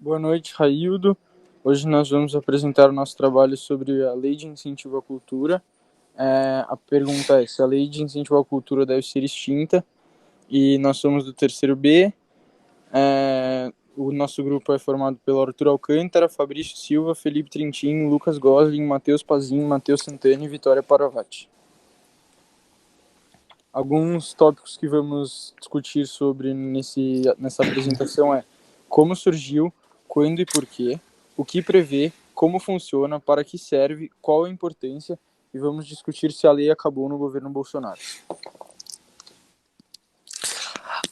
Boa noite, Raildo. Hoje nós vamos apresentar o nosso trabalho sobre a Lei de Incentivo à Cultura. A pergunta é se a Lei de Incentivo à Cultura deve ser extinta, e nós somos do terceiro B. O nosso grupo é formado pelo Arthur Alcântara, Fabrício Silva, Felipe Trintin, Lucas Gosling, Matheus Pazin, Matheus Santana e Vitória Paravati. Alguns tópicos que vamos discutir sobre nessa apresentação é como surgiu, quando e por quê, o que prevê, como funciona, para que serve, qual a importância, e vamos discutir se a lei acabou no governo Bolsonaro.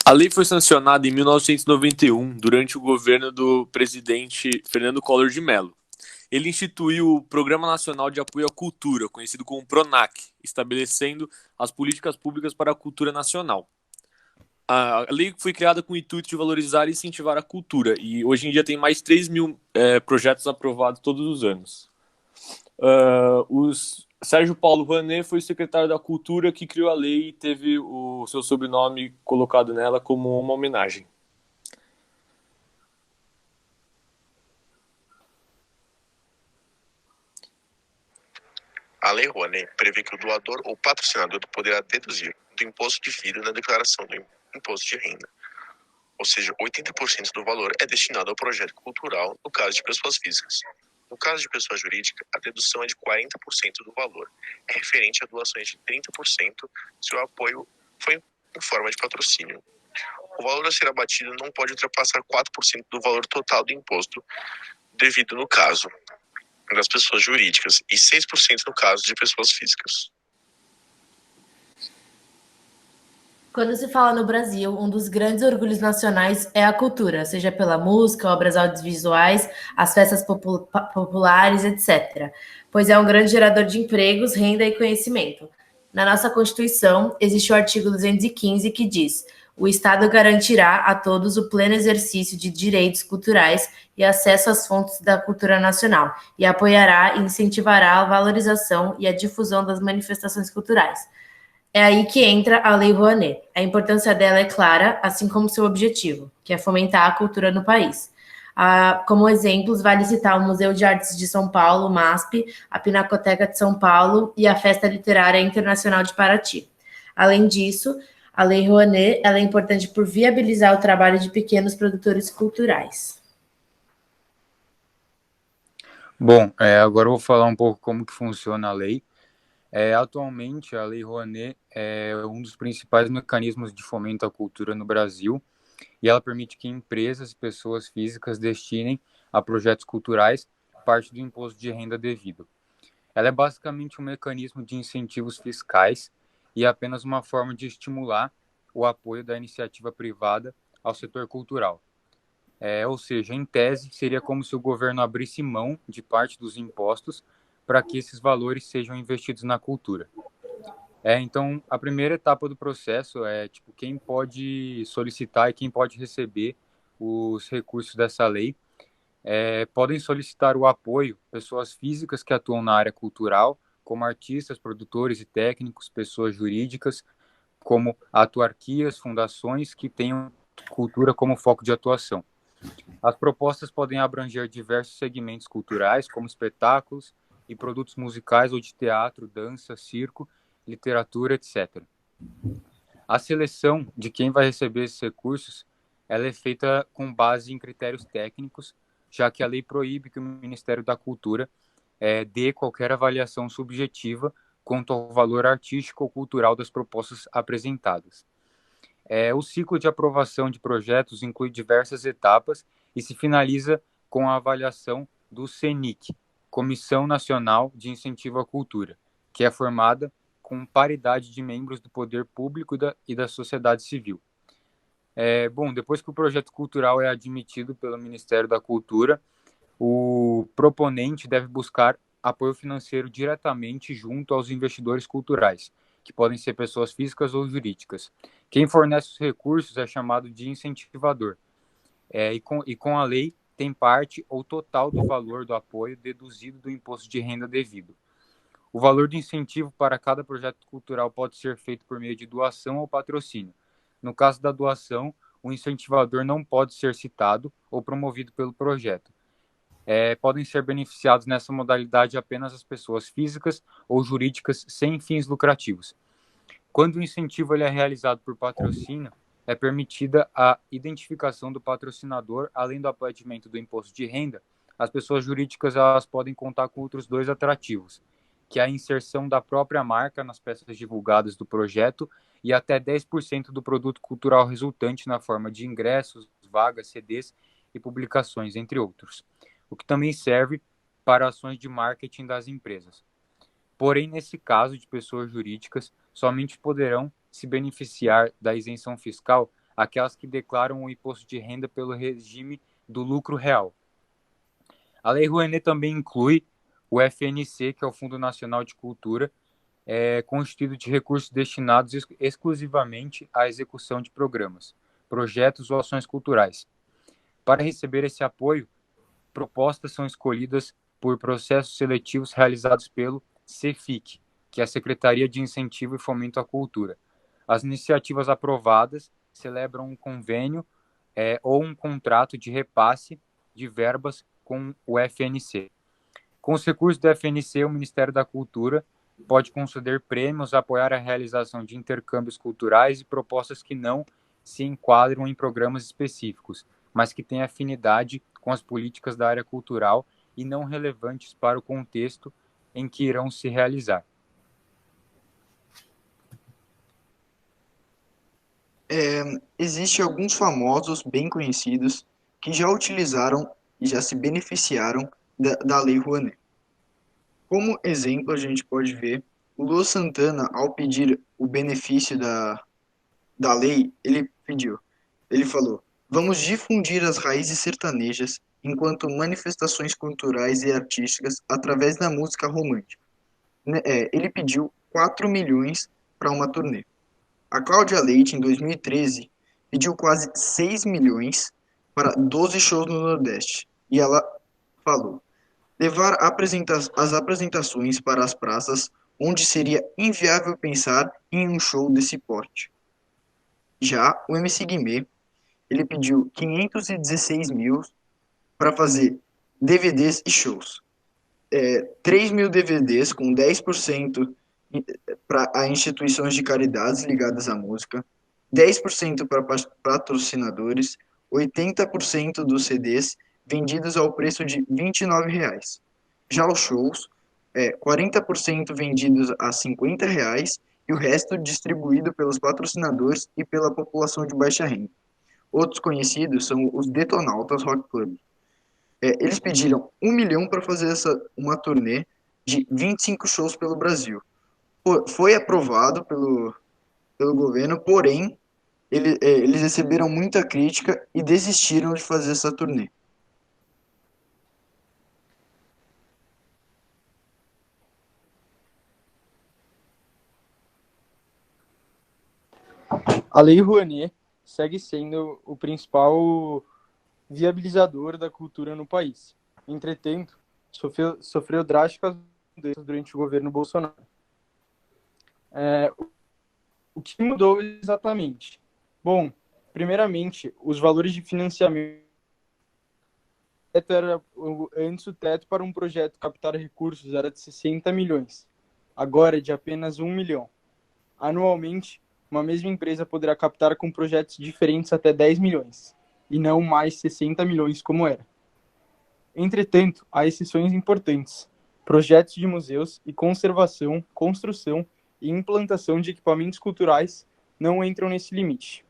A lei foi sancionada em 1991, durante o governo do presidente Fernando Collor de Mello. Ele instituiu o Programa Nacional de Apoio à Cultura, conhecido como PRONAC, estabelecendo as políticas públicas para a cultura nacional. A lei foi criada com o intuito de valorizar e incentivar a cultura, e hoje em dia tem mais de 3 mil projetos aprovados todos os anos. Sérgio Paulo Rouanet foi o secretário da Cultura que criou a lei e teve o seu sobrenome colocado nela como uma homenagem. A Lei Rouanet prevê que o doador ou patrocinador poderá deduzir do imposto de vida na declaração do imposto de renda. Ou seja, 80% do valor é destinado ao projeto cultural no caso de pessoas físicas. No caso de pessoa jurídica, a dedução é de 40% do valor. É referente a doações de 30% se o apoio foi em forma de patrocínio. O valor a ser abatido não pode ultrapassar 4% do valor total do imposto devido no caso das pessoas jurídicas e 6% no caso de pessoas físicas. Quando se fala no Brasil, um dos grandes orgulhos nacionais é a cultura, seja pela música, obras audiovisuais, as festas populares, etc., pois é um grande gerador de empregos, renda e conhecimento. Na nossa Constituição, existe o artigo 215 que diz: o Estado garantirá a todos o pleno exercício de direitos culturais e acesso às fontes da cultura nacional, e apoiará e incentivará a valorização e a difusão das manifestações culturais. É aí que entra a Lei Rouanet. A importância dela é clara, assim como seu objetivo, que é fomentar a cultura no país. Como exemplos, vale citar o Museu de Artes de São Paulo, MASP, a Pinacoteca de São Paulo e a Festa Literária Internacional de Paraty. Além disso, a Lei Rouanet ela é importante por viabilizar o trabalho de pequenos produtores culturais. Bom, agora eu vou falar um pouco como que funciona a lei. Atualmente, a Lei Rouanet é um dos principais mecanismos de fomento à cultura no Brasil, e ela permite que empresas e pessoas físicas destinem a projetos culturais parte do imposto de renda devido. Ela é basicamente um mecanismo de incentivos fiscais e é apenas uma forma de estimular o apoio da iniciativa privada ao setor cultural. Ou seja, em tese, seria como se o governo abrisse mão de parte dos impostos para que esses valores sejam investidos na cultura. Então, a primeira etapa do processo é quem pode solicitar e quem pode receber os recursos dessa lei. Podem solicitar o apoio pessoas físicas que atuam na área cultural, como artistas, produtores e técnicos, pessoas jurídicas, como autarquias, fundações que tenham cultura como foco de atuação. As propostas podem abranger diversos segmentos culturais, como espetáculos e produtos musicais ou de teatro, dança, circo, literatura, etc. A seleção de quem vai receber esses recursos ela é feita com base em critérios técnicos, já que a lei proíbe que o Ministério da Cultura dê qualquer avaliação subjetiva quanto ao valor artístico ou cultural das propostas apresentadas. O ciclo de aprovação de projetos inclui diversas etapas e se finaliza com a avaliação do CNIC, Comissão Nacional de Incentivo à Cultura, que é formada com paridade de membros do poder público e da sociedade civil. Depois que o projeto cultural é admitido pelo Ministério da Cultura, o proponente deve buscar apoio financeiro diretamente junto aos investidores culturais, que podem ser pessoas físicas ou jurídicas. Quem fornece os recursos é chamado de incentivador. E com a lei, tem parte ou total do valor do apoio deduzido do imposto de renda devido. O valor do incentivo para cada projeto cultural pode ser feito por meio de doação ou patrocínio. No caso da doação, o incentivador não pode ser citado ou promovido pelo projeto. Podem ser beneficiados nessa modalidade apenas as pessoas físicas ou jurídicas sem fins lucrativos. Quando o incentivo ele é realizado por patrocínio, é permitida a identificação do patrocinador, além do abatimento do imposto de renda. As pessoas jurídicas elas podem contar com outros dois atrativos, que é a inserção da própria marca nas peças divulgadas do projeto e até 10% do produto cultural resultante na forma de ingressos, vagas, CDs e publicações, entre outros, o que também serve para ações de marketing das empresas. Porém, nesse caso de pessoas jurídicas, somente poderão se beneficiar da isenção fiscal aquelas que declaram o imposto de renda pelo regime do lucro real. A Lei Rouanet também inclui o FNC, que é o Fundo Nacional de Cultura, constituído de recursos destinados exclusivamente à execução de programas, projetos ou ações culturais. Para receber esse apoio, propostas são escolhidas por processos seletivos realizados pelo CEFIC, que é a Secretaria de Incentivo e Fomento à Cultura. As iniciativas aprovadas celebram um convênio ou um contrato de repasse de verbas com o FNC. Com os recursos do FNC, o Ministério da Cultura pode conceder prêmios, apoiar a realização de intercâmbios culturais e propostas que não se enquadram em programas específicos, mas que têm afinidade com as políticas da área cultural e não relevantes para o contexto em que irão se realizar. Existem alguns famosos bem conhecidos que já utilizaram e já se beneficiaram da Lei Rouanet. Como exemplo, a gente pode ver o Luan Santana, ao pedir o benefício da lei, ele falou: vamos difundir as raízes sertanejas enquanto manifestações culturais e artísticas através da música romântica. Ele pediu 4 milhões para uma turnê. A Cláudia Leite, em 2013, pediu quase 6 milhões para 12 shows no Nordeste. E ela falou: levar as apresentações para as praças onde seria inviável pensar em um show desse porte. Já o MC Guimê, ele pediu 516 mil para fazer DVDs e shows. 3 mil DVDs com 10% para instituições de caridades ligadas à música, 10% para patrocinadores, 80% dos CDs vendidos ao preço de R$ 29,00. Já os shows, 40% vendidos a R$ 50,00 e o resto distribuído pelos patrocinadores e pela população de baixa renda. Outros conhecidos são os Detonautas Rock Club. Eles pediram 1 milhão para fazer uma turnê de 25 shows pelo Brasil. Foi aprovado pelo governo, porém, eles receberam muita crítica e desistiram de fazer essa turnê. A Lei Rouanet segue sendo o principal viabilizador da cultura no país. Entretanto, sofreu drásticas mudanças durante o governo Bolsonaro. O que mudou exatamente? Bom, primeiramente, os valores de financiamento antes o teto para um projeto captar recursos era de 60 milhões, agora é de apenas 1 milhão. Anualmente, uma mesma empresa poderá captar com projetos diferentes até 10 milhões, e não mais 60 milhões como era. Entretanto, há exceções importantes. Projetos de museus e conservação, construção e implantação de equipamentos culturais não entram nesse limite.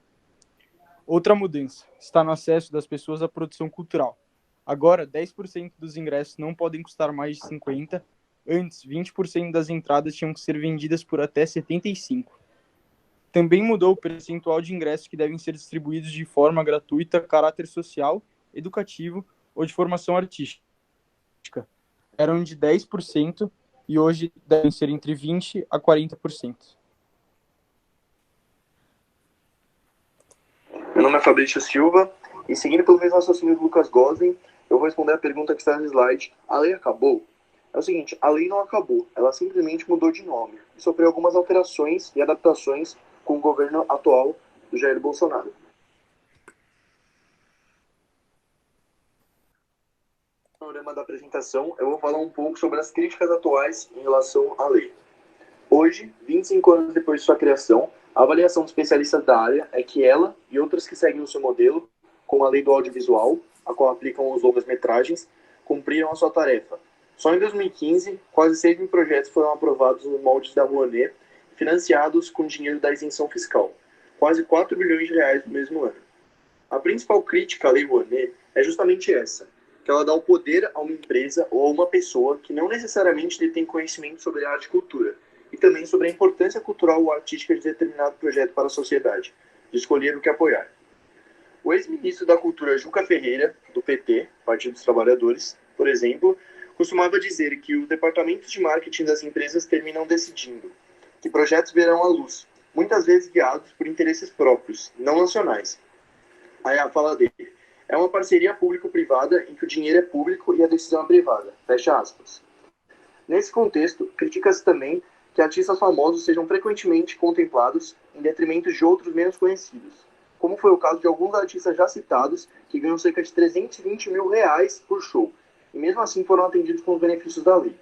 Outra mudança está no acesso das pessoas à produção cultural. Agora, 10% dos ingressos não podem custar mais de 50. Antes, 20% das entradas tinham que ser vendidas por até 75. Também mudou o percentual de ingressos que devem ser distribuídos de forma gratuita, caráter social, educativo ou de formação artística. Eram de 10% e hoje devem ser entre 20% a 40%. Meu nome é Fabrício Silva e, seguindo pelo mesmo raciocínio do Lucas Gosen, eu vou responder a pergunta que está no slide. A lei acabou? É o seguinte, a lei não acabou, ela simplesmente mudou de nome e sofreu algumas alterações e adaptações com o governo atual do Jair Bolsonaro. panorama da apresentação, eu vou falar um pouco sobre as críticas atuais em relação à lei. Hoje, 25 anos depois de sua criação, a avaliação dos especialistas da área é que ela e outras que seguem o seu modelo, como a lei do audiovisual, a qual aplicam os longas-metragens, cumpriram a sua tarefa. Só em 2015, quase 6 mil projetos foram aprovados nos moldes da Rouanet, financiados com dinheiro da isenção fiscal, quase 4 bilhões de reais no mesmo ano. A principal crítica à lei Rouanet é justamente essa, que ela dá o poder a uma empresa ou a uma pessoa que não necessariamente detém conhecimento sobre arte e cultura, e também sobre a importância cultural ou artística de determinado projeto para a sociedade, de escolher o que apoiar. O ex-ministro da Cultura Juca Ferreira, do PT, Partido dos Trabalhadores, por exemplo, costumava dizer que os departamentos de marketing das empresas terminam decidindo que projetos verão a luz, muitas vezes guiados por interesses próprios, não nacionais. Aí a fala dele: é uma parceria público-privada em que o dinheiro é público e a decisão é privada. Fecha aspas. Nesse contexto, critica-se também que artistas famosos sejam frequentemente contemplados em detrimento de outros menos conhecidos, como foi o caso de alguns artistas já citados que ganham cerca de 320 mil reais por show, e mesmo assim foram atendidos com os benefícios da lei.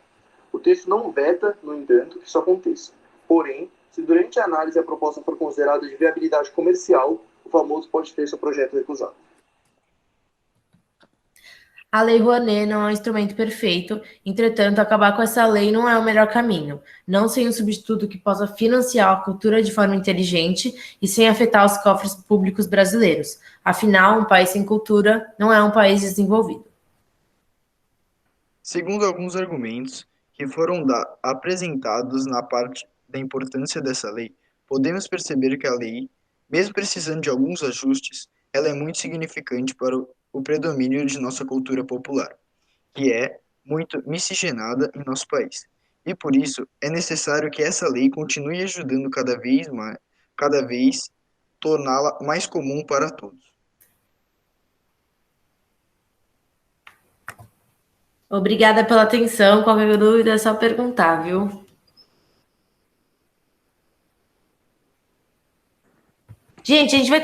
O texto não veta, no entanto, que isso aconteça. Porém, se durante a análise a proposta for considerada de viabilidade comercial, o famoso pode ter seu projeto recusado. A Lei Rouanet não é um instrumento perfeito, entretanto, acabar com essa lei não é o melhor caminho, não sem um substituto que possa financiar a cultura de forma inteligente e sem afetar os cofres públicos brasileiros. Afinal, um país sem cultura não é um país desenvolvido. Segundo alguns argumentos que foram apresentados na parte da importância dessa lei, podemos perceber que a lei, mesmo precisando de alguns ajustes, ela é muito significante para o predomínio de nossa cultura popular, que é muito miscigenada em nosso país. E por isso é necessário que essa lei continue ajudando cada vez torná-la mais comum para todos. Obrigada pela atenção. Qualquer dúvida é só perguntar, viu? Gente, a gente vai